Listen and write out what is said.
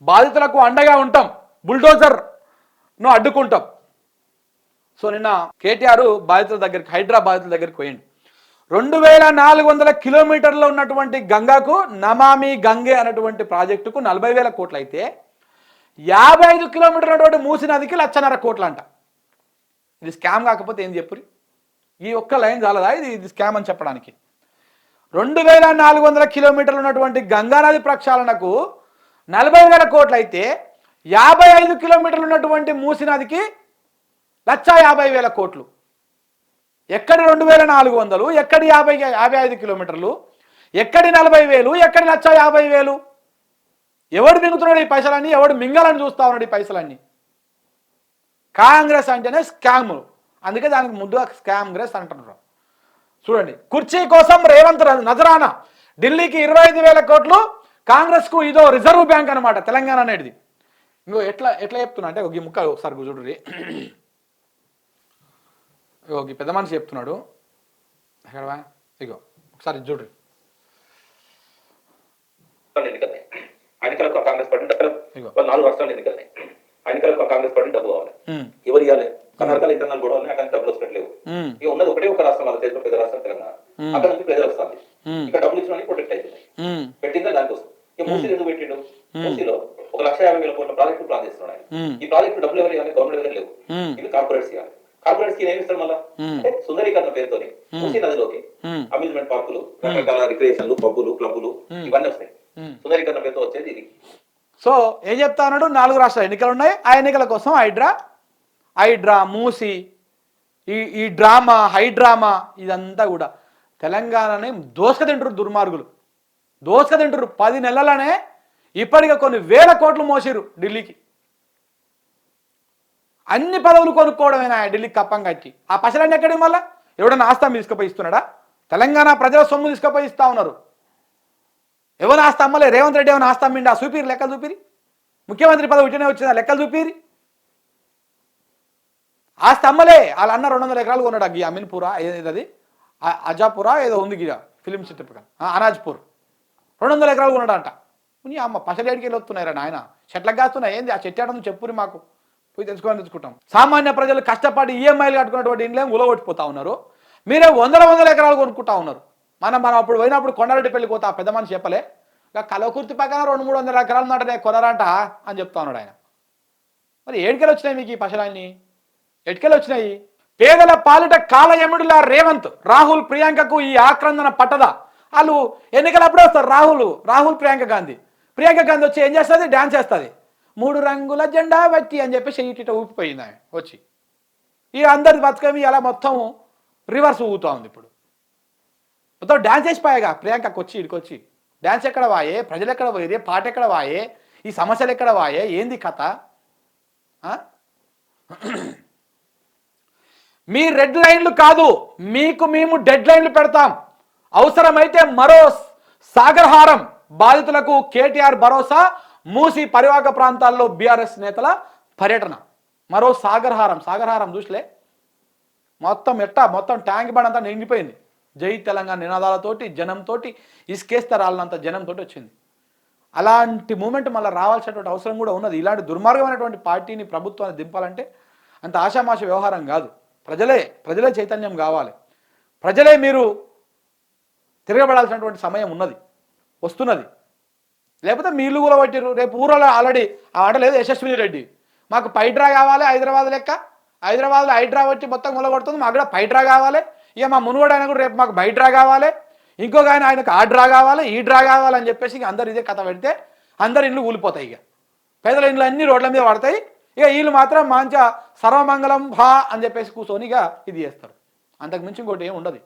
బాధితులకు అండగా ఉంటాం, బుల్డోజర్ను అడ్డుకుంటాం. సో నిన్న కేటీఆర్ బాధితుల దగ్గరికి, హైడ్రా బాధితుల దగ్గరికి పోయింది. 2400 కిలోమీటర్లో ఉన్నటువంటి గంగాకు నమామి గంగే అనేటువంటి ప్రాజెక్టుకు 40,000 కోట్లు అయితే 55 కిలోమీటర్ల ఉన్నటువంటి మూసీ నదికి 1,50,000 కోట్లు అంట. ఇది స్కామ్ కాకపోతే ఏం చెప్పురి? ఈ ఒక్క లైన్ చాలదా ఇది స్కామ్ అని చెప్పడానికి? 2400 కిలోమీటర్లు ఉన్నటువంటి గంగానది ప్రక్షాళనకు 40,000 కోట్లు అయితే 55 కిలోమీటర్లు ఉన్నటువంటి మూసీ నదికి 1,50,000 కోట్లు. ఎక్కడి 2400, ఎక్కడి 55 కిలోమీటర్లు, ఎక్కడి 40,000, ఎక్కడి 1,50,000? ఎవడు మింగుతున్నాడు ఈ పైసలన్నీ? ఎవడు మింగాలని చూస్తా ఉన్నాడు ఈ పైసలన్నీ? కాంగ్రెస్ అంటేనే స్కామ్, అందుకే దానికి ముందుగా స్కామ్గ్రెస్ అంటున్నారు. చూడండి, కుర్చీ కోసం రేవంత్ నజరానా, ఢిల్లీకి 25,000 కోట్లు, కాంగ్రెస్కు ఇదో రిజర్వ్ బ్యాంక్ అనమాట తెలంగాణ అనేది. ఇంకో ఎట్లా చెప్తున్నా అంటే ఒక ముక్క ఒకసారి చూడండి. ఇగో పెద్ద మనిషి చెప్తున్నాడు, ఇగో ఒకసారి చూడండి. ఎన్నికలకు కాంగ్రెస్ పార్టీ 4 రాష్ట్రాలు ఎన్నికలు, ఎన్నికలకు కాంగ్రెస్ పార్టీ డబ్బు కావాలి. ఎవరు ఇవ్వాలి? కర్ణాటకలో ఇంటర్నల్ కూడా ఉన్నాయి, అక్కడ డబ్బులు వస్తట్లేవు. ఇక ఉన్నది ఒకటే ఒక రాష్ట్రం, వాళ్ళ చేతిలో పెద్ద రాష్ట్రం తెలంగాణ. అక్కడ నుంచి ప్రజలు వస్తుంది, ఇక్కడ డబ్బులు ఇచ్చిన ప్రొటెక్ట్ అవుతుంది. పెట్టిందా దానికోసం. ఇక మూసీలు ఎందుకు పెట్టిండు? మూసీలో 1,50,000 కోట్ల ప్రాజెక్టు ప్లాన్ చేస్తున్నాడు. ఈ ప్రాజెక్టు డబ్బులు ఎవరు ఇవ్వాలి? గవర్నమెంట్ దగ్గర లేవు, ఇది కార్పొరేట్స్ ఇవ్వాలి. కార్పొరేట్స్ ఏమి ఇస్తారు మళ్ళీ? అంటే సుందరీకరణ పేరుతో మూసీ నదిలోకి అమ్యూజ్మెంట్ పార్కులు, రకరకాల రిక్రియేషన్లు, పబ్బులు, క్లబ్బులు ఇవన్నీ వస్తాయి. సుందరీకరణ పేరుతో వచ్చేది ఇది. సో ఏం చెప్తా ఉన్నాడు? 4 రాష్ట్రాల ఎన్నికలు ఉన్నాయి, ఆ ఎన్నికల కోసం హైడ్రా మూసీ, ఈ డ్రామా, హైడ్రామా ఇదంతా కూడా తెలంగాణని దోసుక దుర్మార్గులు దోసుక తింటారు. 10 నెలలనే ఇప్పటికే కొన్ని వేల కోట్లు మోసిరు ఢిల్లీకి. అన్ని పదవులు కొనుక్కోవడమేనా ఢిల్లీకి కప్పం కట్టి? ఆ పైసలన్నీ ఎక్కడికి? మళ్ళీ ఎవడన్నా ఆస్తాం తీసుకుపోయి ఇస్తున్నాడా? తెలంగాణ ప్రజల సొమ్ము తీసుకుపోయి ఇస్తా ఉన్నారు. ఎవరు ఆస్తి అమ్మలే? రేవంత్ రెడ్డి ఏమైనా ఆస్తి అమ్మిండి? ఆ చూపిరి, లెక్కలు చూపిరి. ముఖ్యమంత్రి పదవి ఇటనే వచ్చిందా? లెక్కలు చూపిరి. ఆస్తి అమ్మలే. వాళ్ళ అన్న 200 ఎకరాలు కొన్నాడు. ఈ అమీన్పురా ఏది అజాపురా ఏదో ఉంది గిరా ఫిలిం సిటీ అనాజ్పూర్ 200 ఎకరాలు కొన్నాడంట. నీ అమ్మ పసలేడికి వెళ్ళి వస్తున్నాయిరా నాయన, చెట్లకు కాస్తున్నాయి ఏంది? ఆ చెట్టు చెప్పురి, మాకు పోయి తెచ్చుకుంటాం. సామాన్య ప్రజలు కష్టపడి ఈఎంఐలు కట్టుకున్నటువంటి ఇండ్లేం ఉలగొట్టిపోతా ఉన్నారు. మీరే 100 ఎకరాలు కొనుక్కుంటా ఉన్నారు. మనం అప్పుడు పోయినప్పుడు కొండారెడ్డి పెళ్లి పోతా పెద్ద మనిషి చెప్పలే, ఇక కలవకుర్తి పక్కన 200-300 ఎకరాలు ఉన్నట్టనే కొనరంట అని చెప్తా ఉన్నాడు ఆయన. మరి ఏడుకెళ్ళి వచ్చినాయి మీకు ఈ పశులన్నీ? ఎటుకెళ్ళి వచ్చినాయి? పేదల పాలిట కాలయముడుల రేవంత్, రాహుల్ ప్రియాంకకు ఈ ఆక్రందన పట్టదా? వాళ్ళు ఎన్నికలప్పుడే వస్తారు. రాహుల్ ప్రియాంక గాంధీ వచ్చి ఏం చేస్తుంది? డ్యాన్స్ చేస్తుంది. 3 రంగుల జెండా బట్టి అని చెప్పి చెయ్యిట ఊపిపోయింది ఆమె వచ్చి. ఇక అందరి బతుకమి అలా మొత్తం రివర్స్ ఊగుతూ ఉంది. ఇప్పుడు మొత్తం డ్యాన్స్ చేసిపోయాగా ప్రియాంకకు వచ్చి ఇడికొచ్చి. డ్యాన్స్ ఎక్కడ వాయే? ప్రజలు ఎక్కడ పోయేది? పాట ఎక్కడ వాయే? ఈ సమస్యలు ఎక్కడ వాయే? ఏంది కథ? మీ రెడ్ లైన్లు కాదు, మీకు మేము డెడ్ లైన్లు పెడతాం. అవసరమైతే మరో సాగర్హారం. బాధితులకు కేటీఆర్ భరోసా. మూసి పరివాహక ప్రాంతాల్లో బీఆర్ఎస్ నేతల పర్యటన. మరో సాగర్హారం చూసలే మొత్తం ట్యాంక్ బండ్ అంతా నిండిపోయింది. జై తెలంగాణ నినాదాలతోటి, జనంతోటి, ఇసుకేస్తే రాళ్ళంత జనంతో వచ్చింది. అలాంటి మూమెంట్ మళ్ళీ రావాల్సినటువంటి అవసరం కూడా ఉన్నది. ఇలాంటి దుర్మార్గమైనటువంటి పార్టీని, ప్రభుత్వాన్ని దింపాలంటే అంత ఆషామాష వ్యవహారం కాదు. ప్రజలే చైతన్యం కావాలి. ప్రజలే మీరు తిరగబడాల్సినటువంటి సమయం వస్తున్నది. లేకపోతే మీ ఇల్లు కూడా పట్టిరు. రేపు ఊరలో ఆల్రెడీ ఆ ఆట లేదు. యశస్విని రెడ్డి మాకు పైడ్రా కావాలి, హైదరాబాద్ లెక్క హైదరాబాద్లో హైడ్రా వచ్చి మొత్తం కొలగొడుతుంది, మాకు కూడా పైడ్రా కావాలి. ఇక మా మునుగోడు ఆయన కూడా రేపు మాకు బైడ్రా కావాలి, ఇంకొక ఆయనకు ఆ డ్రా కావాలి, ఈ డ్రా కావాలని చెప్పేసి అందరు ఇదే కథ పెడితే అందరు ఇండ్లు కూలిపోతాయి. ఇక పేదల ఇండ్లు అన్ని రోడ్ల మీద పడతాయి. ఇక వీళ్ళు మాత్రం మంచిగా సర్వమంగళం భా అని చెప్పేసి కూర్చొని ఇక ఇది చేస్తారు. అంతకు మించి ఇంకోటి ఏమి ఉండదు.